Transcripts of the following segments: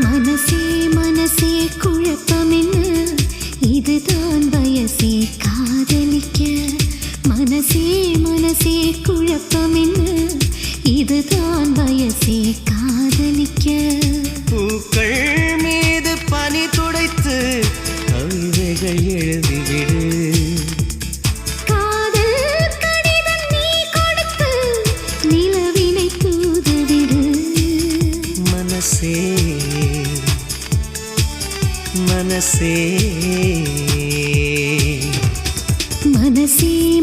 மனசே மனசே குழப்பமென்ன இதுதான் வயசே காதலிக்க மனசே மனசே குழப்பமென்ன இதுதான் வயசே காதலிக்க பூக்கள் மீது பனி துடைத்து கவிதைகள் எழுதிவிடு மனசே மனசே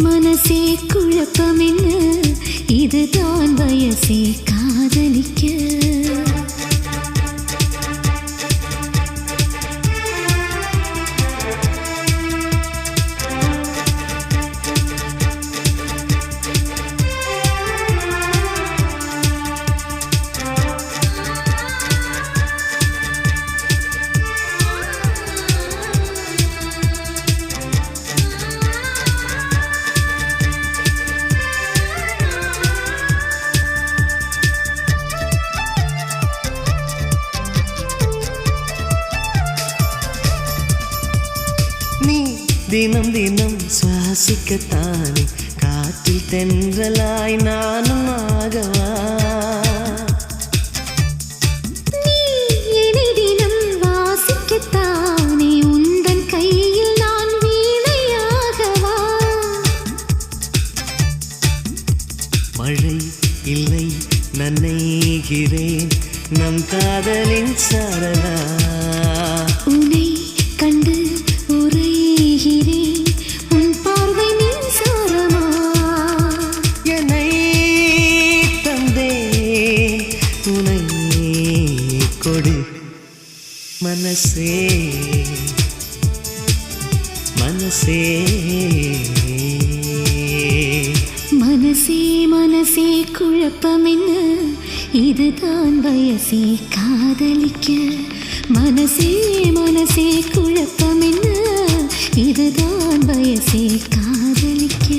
மனசே குழப்பமென்ன இதுதான் வயசே காதலிக்க தினம் தினம் சுவாசிக்கத்தானே காற்றில் தென்றலாய் நானும் ஆகவா நீ என்னை தினம் வாசிக்கத்தானே உந்தன் கையில் நான் வீணையாகவா மழை இல்லை நனைகிறேன் நம் காதலின் சாரலா உன்னை கண்டு உரைகிறேன் உன் பார்வை மின்சாரமா என்னை தந்தேன் துணை கொடு மனசே மனசே மனசே மனசே குழப்பமென்ன இதுதான் வயசே காதலிக்க மனசே மனசே குழப்பமென்ன இதுதான் வயசே காதலிக்க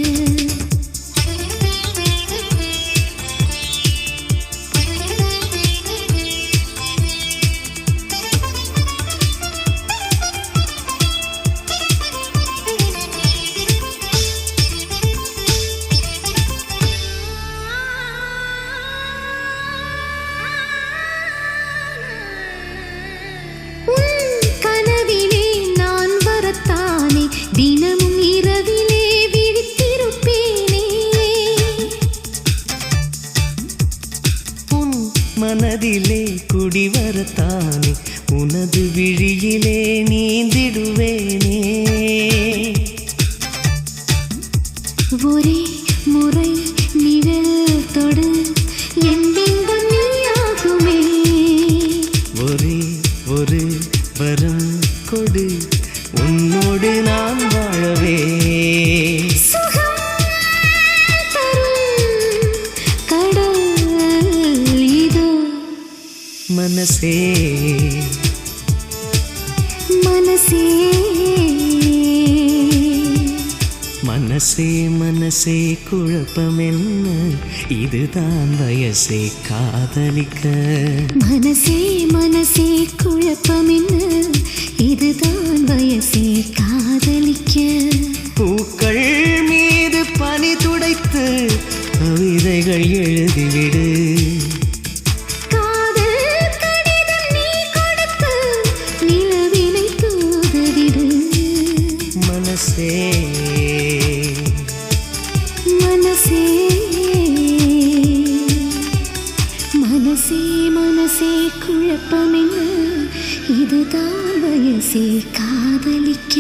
தினமும் இரவிலே விழித்திருப்பேனே உன் மனதிலே குடிவரத்தானே உனது விழியிலே நீந்திடுவேனே ஒரே முறை நிழல் தொடு என் பிம்பம் நீயாகுமே ஒரே ஒரு வரம் கொடு உன்னோடு நான் வாழவே சுகம் தரும் கடல் இதோ மனசே மனசே மனசே மனசே குழப்பமென்ன இதுதான் வயசே காதலிக்க மனசே மனசே குழப்பமென்ன இதுதான் வயசே காதலிக்க பூக்கள் மீது பனி துடைத்து கவிதைகள் எழுதிவிடு காதல் கடிதம் நீ கொடுத்து நிலவினை தூதவிடு மனசே மனசே மனசே மனசே குழப்பமென்ன இதுதான் வயசே காதலிக்க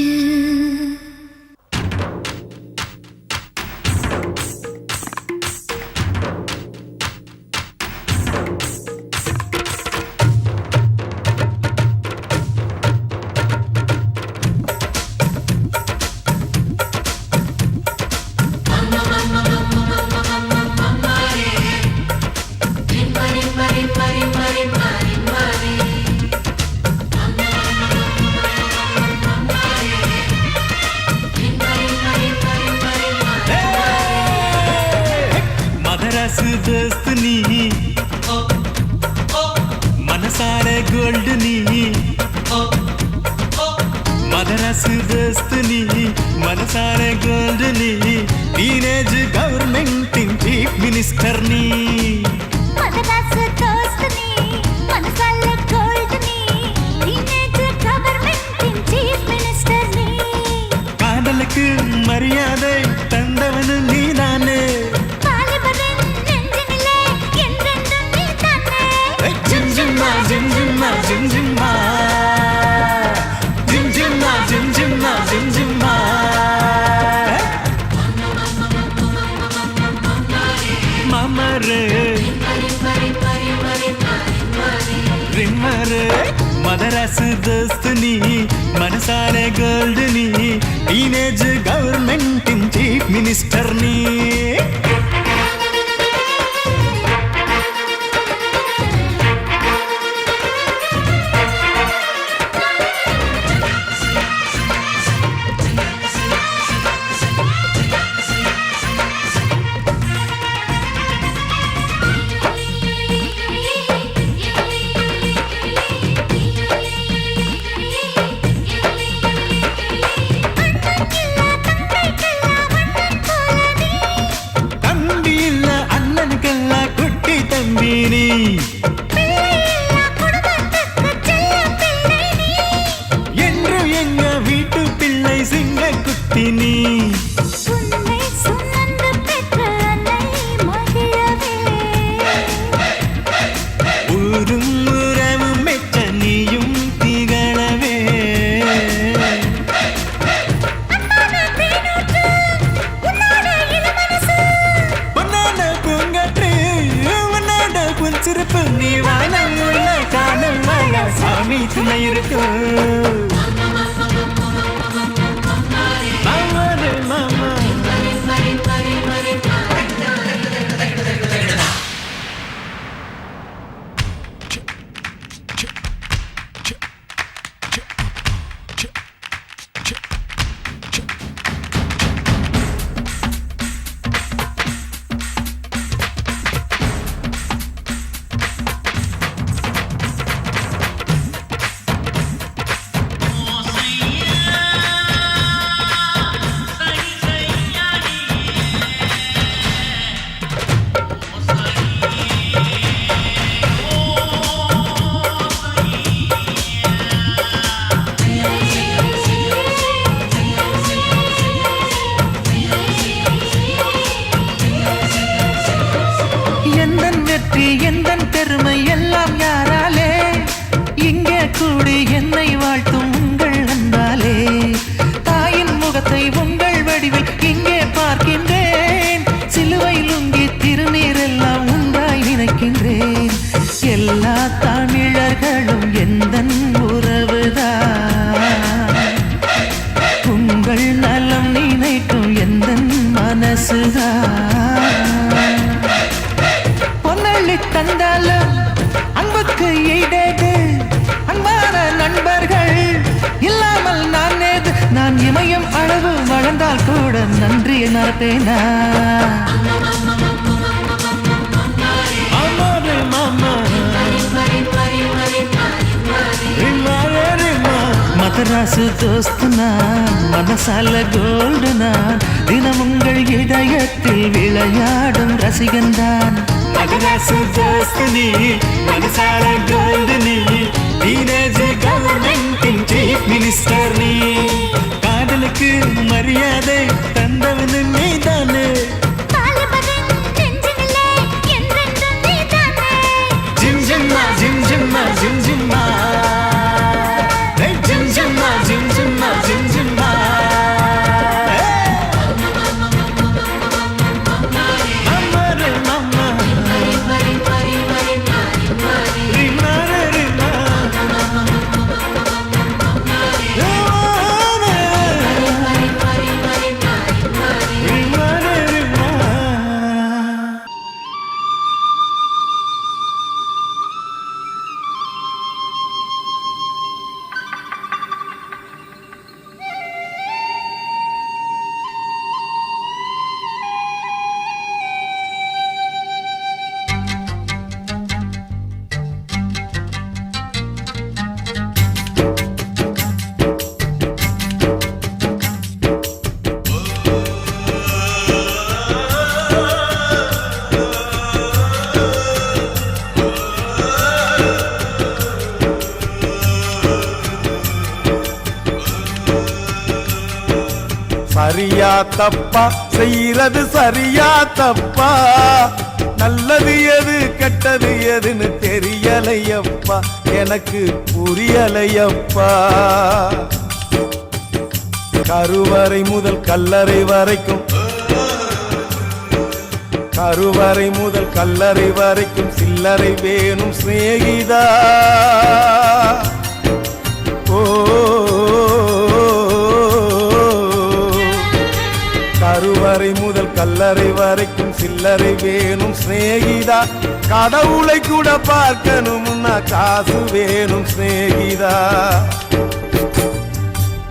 மதராசு தோஸ்து நீ மனசார கோல்டு நீ மதராசு தோஸ்து நீ மனசார கோல்டு நீ டீனேஜ் கவர்மெண்டின் சீஃப் மினிஸ்டர் நீ மதராசு தோஸ்து நீ மனசால கோல்டு நீ டீனேஜ் கவர்மெண்டின் சீஃப் மினிஸ்டர் நீ காதலுக்கு மரியாதை தந்தவனு நீதானே வாலிபரின் நெஞ்சினிலே என்றென்றும் நீதானே ஜிம்ஜிம்மா ஜிம்ஜிம்மா ஜிம்ஜிம்மா ஜிம்ஜிம்மா ஜிம்ஜிம்மா ஜிம்ஜிம்மா மாமரே ரிம்மரே மதராசு தோஸ்து நீ மனசார கோல்டு நீ டீனேஜ் கவர்மெண்டின் சீஃப் மினிஸ்டர் நீ தம்பி இல்ல அண்ணனுக்கெல்லாம் குட்டி தம்பி நீ என்று எங்க வீட்டு பிள்ளை சிங்க குட்டி நீ ஊரும் உறவும் மெச்ச நீயும் திகழவே பொன்னான பூங்கற்று உன்னாட புன்சிறப்பு நீ வானம் உள்ள காணும் மழை சாமி துணை இருக்கும் மாமாரு மாமா எந்தன் வெற்றி எந்தன் பெருமை எல்லாம் யாராலே இங்கே கூடி என்னை வாழ்த்தும் உங்கள் அன்பாலே தாயின் முகத்தை உங்கள் வடிவில் இங்கே பார்க்கின்றேன் சிலுவை லுங்கி திருநீரெல்லாம் உண்டாய் நினைக்கின்றேன் எல்லா தமிழர்களும் எந்தன் உறவுதான் உங்கள் நலம் நினைக்கும் எந்தன் மனசுதான் பொன்னள்ளி தந்தாலும் அன்புக்கு ஈடேது அன்பான நண்பர்கள் இல்லாமல் நான் ஏது நான் இமயம் அளவு வளர்ந்தால் கூட நன்றியை மறப்பேனா மதராசு தோஸ்து நான் மனசால கோல்டு நான் தினம் உங்கள் இதயத்தில் விளையாடும் ரசிகன்தான் மதராசு தோஸ்து நீ மனசால கோல்டு நீ டீனேஜ் கவர்மெண்டின் சீஃப் மினிஸ்டர் நீ காதலுக்கு மரியாதை தந்தவனு நீதானே ஜிம்ஜிம்மா ஜிம்ஜிம்மா ஜிம்ஜிம்மா ஜிம்ஜிம்மா ஜிம்ஜிம்மா ஜிம்ஜிம்மா அமரு மாமா ரிமாரு ரிமா ரிமாரு ரிமா சரியா தப்பா செய்யறது சரியா தப்பா நல்லது எது கெட்டது எதுன்னு தெரியலையப்பா எனக்கு புரியலையப்பா கருவறை முதல் கல்லறை வரைக்கும் கருவறை முதல் கல்லறை வரைக்கும் சில்லறை வேணும் சிநேகிதா ஓ கருவறை முதல் கல்லறை வரைக்கும் சில்லறை வேணும் சிநேகிதா கடவுளை கூட பார்க்கணும்னா காசு வேணும் சிநேகிதா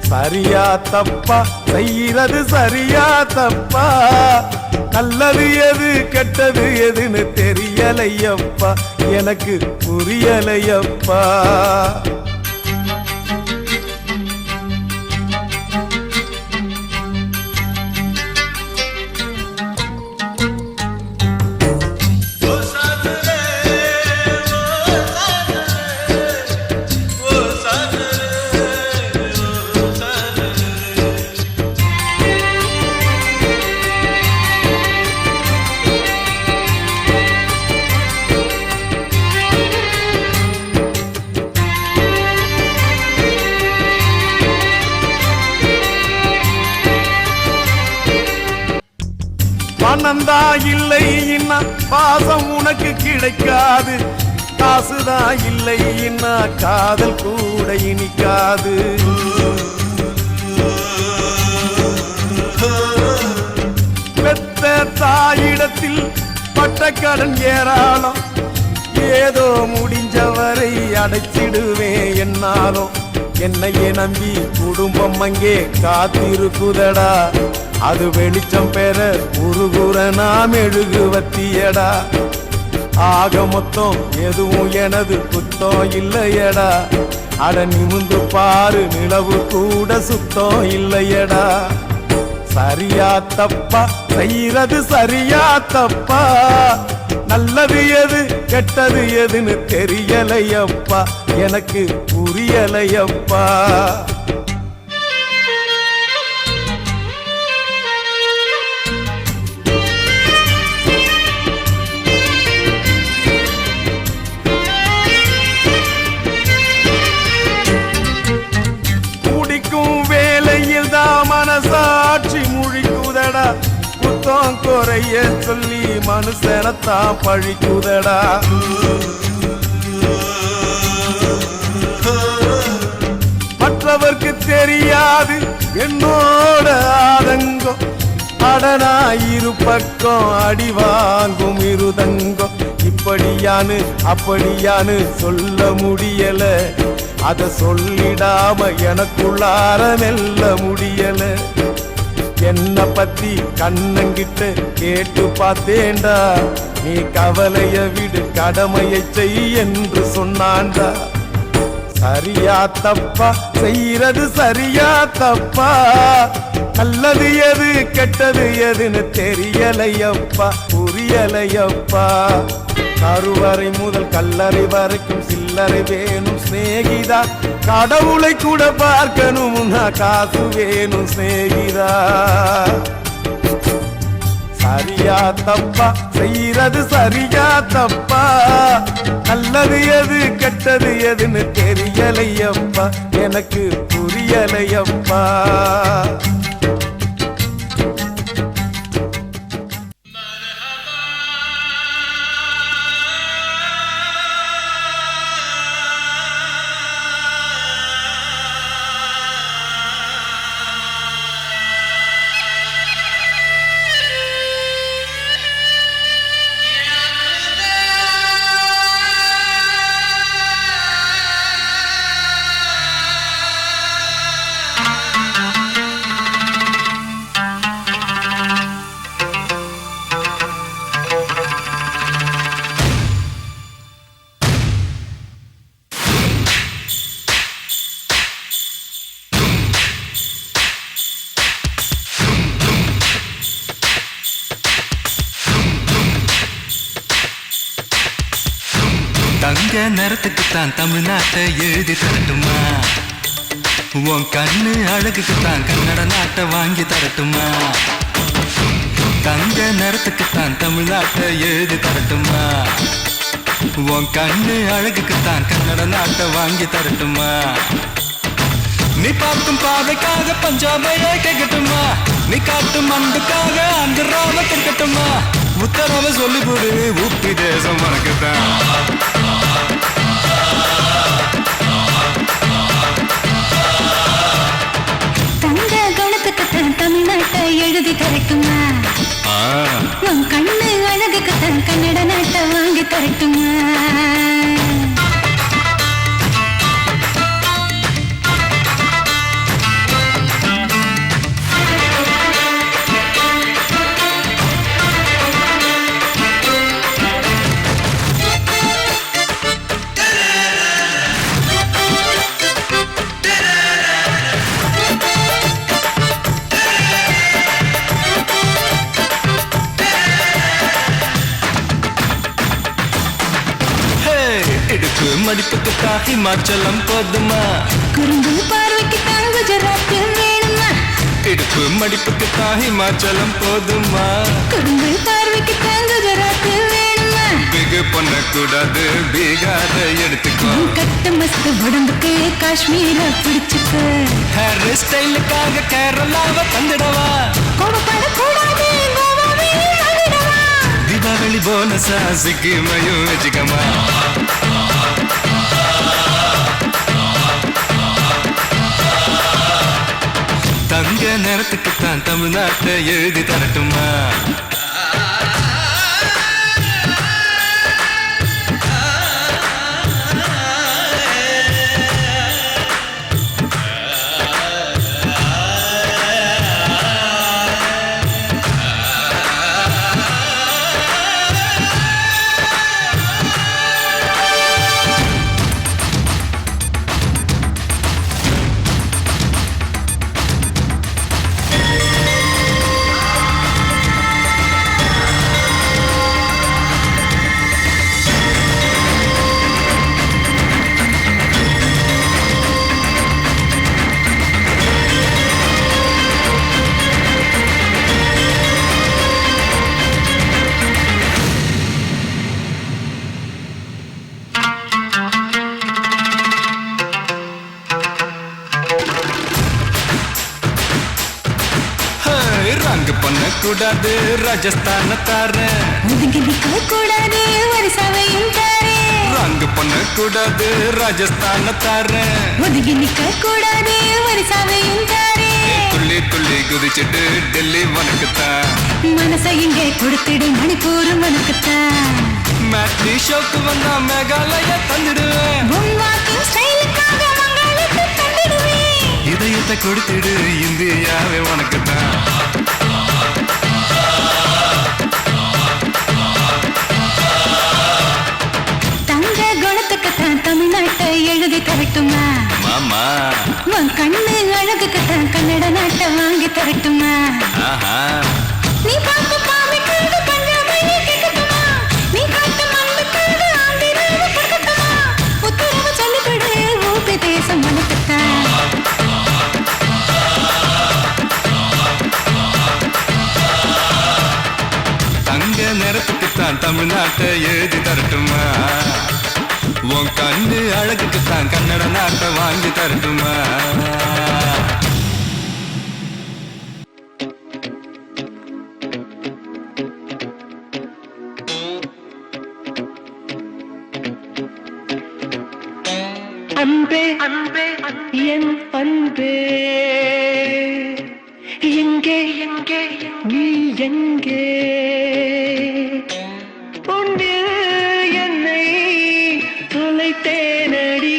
சரியா தப்பா செய்யறது சரியா தப்பா நல்லது எது கெட்டது எதுன்னு தெரியலையப்பா எனக்கு புரியலையப்பா பணந்தா இல்லை இன்னா பாசம் உனக்கு கிடைக்காது காசுதா இல்லை இன்னா காதல் கூட இனிக்காது பெத்த தாயிடத்தில் பட்ட கடன் ஏராளம் ஏதோ முடிஞ்சவரை அடைச்சிடுவேன் என்னாலும் என்னையே நம்பி குடும்பம் அங்கே காத்திருக்குதடா அது வெளிச்சம் பெற உருகுற நாம் எழுகுவத்தியடா ஆக மொத்தம் எதுவும் எனது குத்தம் இல்லையடா அட நிமிந்து பாரு நிலவு கூட சுத்தம் இல்லையடா சரியா தப்பா செய்யறது சரியா தப்பா நல்லது எது கெட்டது எதுன்னு தெரியலையப்பா எனக்கு புரியலையப்பா மனசாட்சி முழிக்குதடா குத்தம் குறைய சொல்லி மனுஷனத்தான் பழிக்குதடா மற்றவர்க்கு தெரியாது என்னோட ஆதங்கம் அடனா இரு பக்கம் அடி வாங்கும் இருதங்கம் இப்படியானு அப்படியானு சொல்ல முடியல அத சொல்லிடாம எனக்குள்ளார மெல்ல முடியல என்ன பத்தி கண்ணங்கிட்ட கேட்டு பார்த்தேன்டா நீ கவலைய விடு கடமையை செய் என்று சொன்னான்டா சரியா தப்பா செய்யறது சரியா தப்பா நல்லது எது கெட்டது எதுன்னு தெரியலையப்பா புரியலையப்பா கருவறை முதல் கல்லறை வரைக்கும் சில்லறை வேணும் சிநேகிதா கடவுளை கூட பார்க்கணும்னா காசு வேணும் சிநேகிதா சரியா தப்பா செய்யறது சரியா தப்பா நல்லது எது கெட்டது எதுன்னு தெரியலையப்பா எனக்கு புரியலையப்பா தங்க நேரத்துக்குத்தான் தமிழ்நாட்டை எழுதி தரட்டுமா உன் கண்ணு அழகுக்கு தான் கன்னட நாட்டை வாங்கி தரட்டுமா? தங்க நிறத்துக்கு தான் தமிழ்நாட்டை எழுதி தரட்டுமா? உன் கண்ணு அழகுக்கு தான் கன்னட நாட்டை வாங்கி தரட்டுமா? நீ பார்க்கும் பாதைக்காக பஞ்சாபையே கேட்கட்டுமா? நீ காட்டும் அன்புக்காக ஆந்திராவ கேட்கட்டுமா? உத்தரவை சொல்லி போடு, உப்பி தேசம் உனக்குத்தான். தங்க குணத்துக்கு தான் தமிழ்நாட்டை எழுதி தரட்டுமா? உன் கண்ணு அழகுக்கு தான் கன்னட நாட்டை வாங்கி தரட்டுமா? இடுப்பு மடிப்புக்கு தான் ஹிமாச்சலம் போதுமா? குறும்பு பார்வைக்கு தான் குஜராத் வேணுமா? இடுப்பு மடிப்புக்கு தான் ஹிமாச்சலம் போதுமா? குறும்பு பார்வைக்கு தான் குஜராத் வேணுமா? பிகு பண்ண கூடாது, பீகார எடுத்துக்கோ. கட்ட மஸ்து உடம்புக்கு காஷ்மீர பிடிச்சுக்கோ. ஹேர் ஸ்டைலுக்காக கேரளாவை தந்துடவா? கோவப்படக்கூடாது, கோவாவே ஆகிடவா? தீபாவளி போனஸா சிக்கிமையும் வச்சுக்கமா? தங்க நேரத்துக்கு தான் தமிழ்நாட்டை எழுதி தரட்டுமா? ரங்கு பண்ண கூடாது, ராஜஸ்தான தாரேன். ஒதுங்கி நிற்க கூடாது, வரிசாவையும் தாரேன். ரங்கு பண்ண கூடாது, ராஜஸ்தான தாரேன். ஒதுங்கி நிற்க கூடாது, வரிசாவையும் தாரேன். துள்ளி துள்ளி குதிச்சுட்டு டெல்லி உனக்குத்தான். மனசை இங்கே கொடுத்துடு, மணிப்பூர் உனக்குத்தான். மேட்னி ஷோக்கு வந்தா மேகாலய தந்துடுவேன். உன் வாக்கிங் ஸ்டைலுக்காக மங்களுக்கு தந்துடுவேன். இதயத்தை கொடுத்துடு, இந்தியாவே உனக்குத்தான். தங்க குணத்துக்கு தான் தமிழ்நாட்டை எழுதி தரட்டுமா? மாமா உன் கண்ணு அழகுக்கு தான் கன்னட நாட்டை வாங்கி தரட்டுமா? நீ பார்த்து பாவைக்காக பஞ்சாபையே கேட்கட்டுமா? நீ காட்டு மண்ணுக்காக ஆந்திராவை கொடுக்கட்டுமா? உத்தரவு சொல்லிவிடு, ஊபி தேசம் உனக்குத்தான். தங்க நேரத்துக்கு தான் தமிழ்நாட்டை எழுதி தரட்டுமா? உன் கண்ணு அழகுக்கு தான் கன்னட நாட்டை வாங்கி தரட்டுமா? அன்பே அன்பே என் அன்பே, எங்கே எங்கே நீ எங்கே? உன்னில் என்னை தொலைத்தேனடி,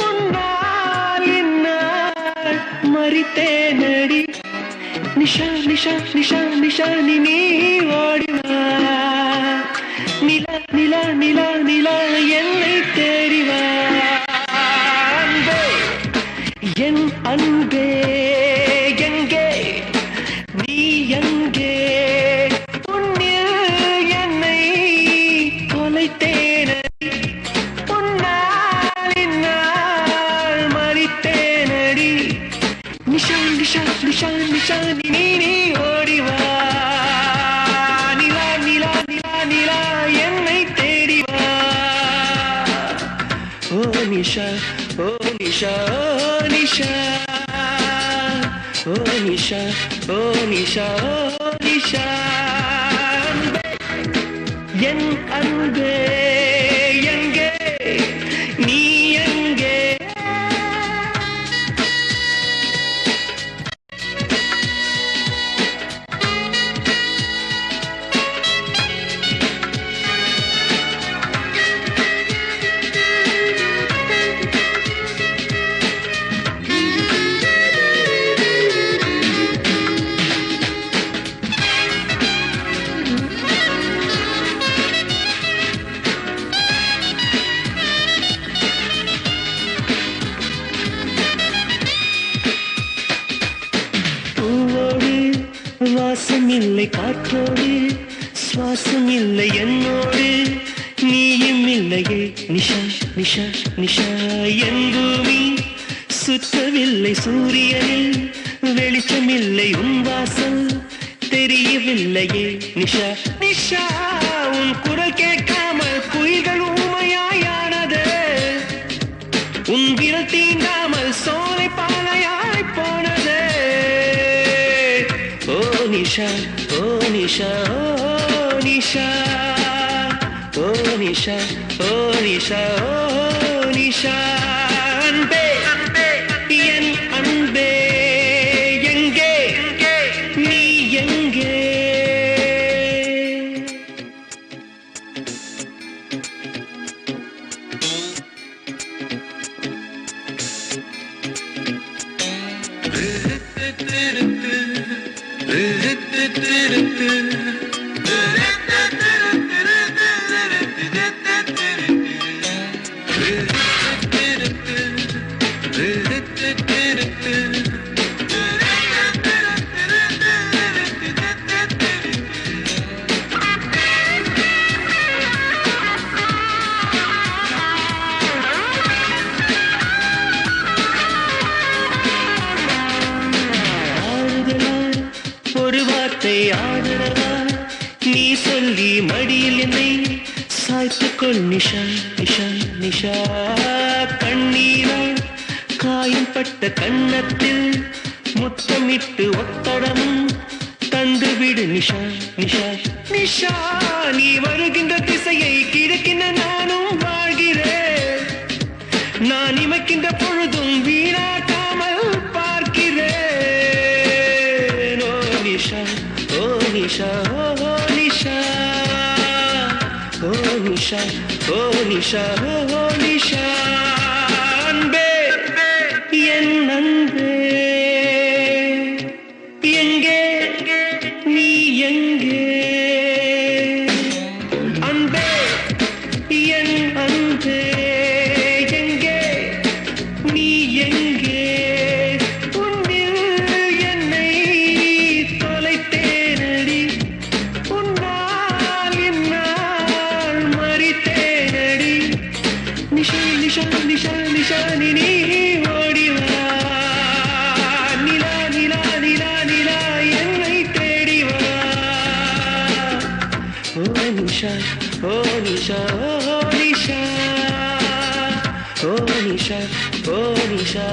உன்னால் இந்நாள் மறித்தேனடி. நிஷா நிஷா நிஷா நிஷா நீ ஓடிவா, நிலா நிலா நிலா நிலா என்னை தேடிவா. என் அன்பே எங்கே நீ எங்கே? உன்னில் என்னை தொலைத்தேனடி, உன்னால் இந்நாள் மறித்தேனடி. நிஷா நிஷா நீ நீ ஓடிவா நிலா நிலா நிலா நிலா என்னை தேடிவா ஓ நிஷா ஓ நிஷா ஓ நிஷா ஓ நிஷா ஓ நிஷா ஓ நிஷா என் அன்பே எங்கே நீ எங்கே வாசம் இல்லை காற்றோடு சுவாசம் இல்லை என்னோடு நீயும் இல்லையே நிஷா நிஷா நிஷா என் பூமி சுற்றவில்லை சூரியனில் வெளிச்சம் இல்லை உன் வாசல் தெரியவில்லையே நிஷா நிஷா உன் குரல் கேட்காமல் குயில்கள் ஊமையாயானது உன் விரல் தீண்டாமல் சோலை பாலையாய் போனது ஓ நிஷா ஓ நிஷா ஓ நிஷா ஓ நிஷா ஓ நிஷா ஓ நிஷா அன்பே என் அன்பே எங்கே நீ எங்கே ஒரு வார்த்தை ஆதரவா நீ சொல்லி மடியில் என்னை சாய்த்துக்கொள் நிஷா நிஷா நிஷா கண்ணீரா காயம்பட்ட கன்னத்தில் முத்தமிட்டு ஒத்தடமும் தந்துவிடு நிஷா நிஷா நிஷா நீ வருகின்ற திசையை கிழக்கின நானும் வாழ்கிறேன் நான் இமைக்கின்ற பொழுதும் வீணாக்காமல் பார்க்கிறேன் நிஷா ஓ நிஷா ஓ நிஷா ஓ நிஷா ஓ நிஷா ஓ நிஷா அன்பே என் அன்பே எங்கே நீ எங்கே அன்பே என் அன்பே எங்கே நீ எங்கே நிஷா நிஷா நிஷா நிஷா நீ ஓடிவா நிலா நிலா நிலா நிலா என்னை தேடிவா ஓ நிஷா ஓ நிஷா ஓ நிஷா ஓ நிஷா ஓ நிஷா